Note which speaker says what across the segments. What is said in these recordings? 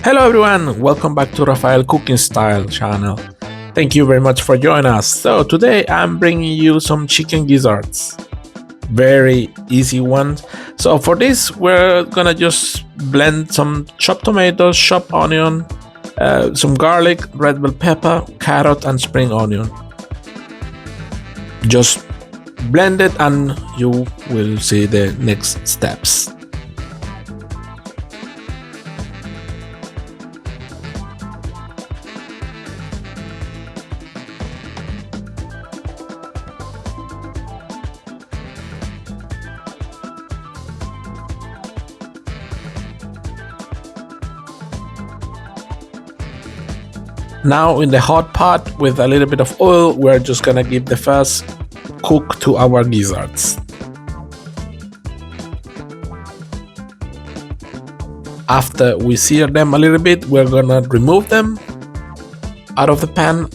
Speaker 1: Hello everyone, welcome back to Rafael Cooking Style channel. Thank you very much for joining us. So today I'm bringing you some chicken gizzards. Very easy one. So for this we're gonna just blend some chopped tomatoes, chopped onion, some garlic, red bell pepper, carrot and spring onion. Just blend it and you will see the next steps. Now in the hot pot with a little bit of oil, we're just gonna give the first cook to our gizzards. After we sear them a little bit, we're gonna remove them out of the pan.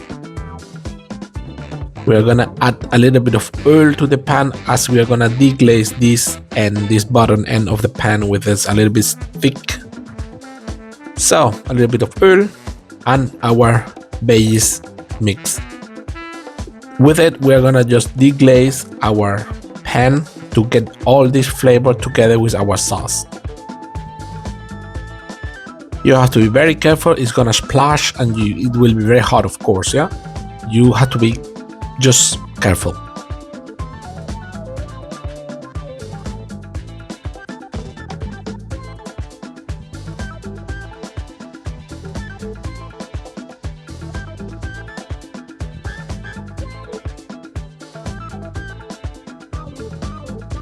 Speaker 1: We're gonna add a little bit of oil to the pan as we are gonna deglaze this and this bottom end of the pan with this a little bit thick. So a little bit of oil and our base mix. With it, we're gonna just deglaze our pan to get all this flavor together with our sauce. You have to be very careful, it's gonna splash and it will be very hot, of course, yeah? You have to be just careful.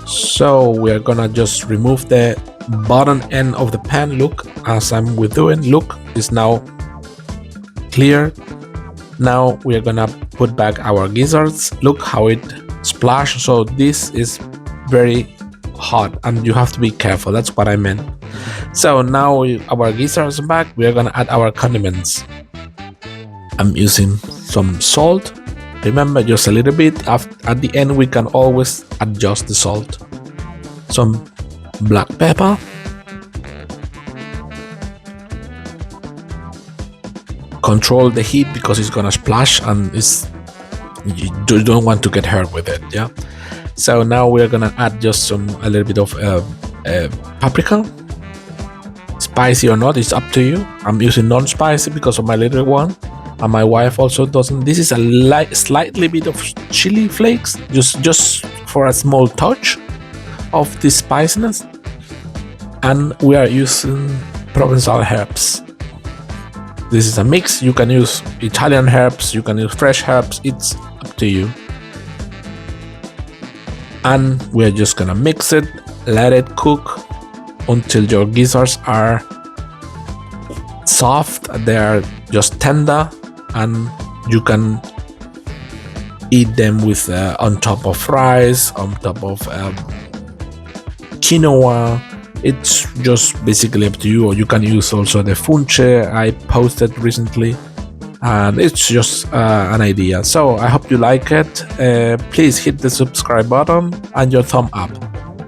Speaker 1: So we are gonna just remove the bottom end of the pan. Look, as I'm doing, look, it's now clear. Now we are gonna put back our gizzards. Look how it splashed. So this is very hot and you have to be careful. That's what I meant. So now our gizzards are back. We are gonna add our condiments. I'm using some salt. Remember, just a little bit. At the end, we can always adjust the salt. Some black pepper. Control the heat because it's gonna splash and you don't want to get hurt with it, yeah? So now we're gonna add just a little bit of paprika. Spicy or not, it's up to you. I'm using non-spicy because of my little one. And my wife also doesn't. This is a slightly bit of chili flakes, just for a small touch of the spiciness. And we are using Provençal herbs. This is a mix. You can use Italian herbs, you can use fresh herbs, it's up to you. And we're just gonna mix it, let it cook until your gizzards are soft, they are just tender, and you can eat them with on top of rice, on top of quinoa. It's just basically up to you, or you can use also the funche I posted recently, and it's just an idea. So I hope you like it. Please hit the subscribe button and your thumb up.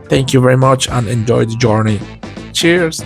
Speaker 1: Thank you very much and enjoy the journey. Cheers.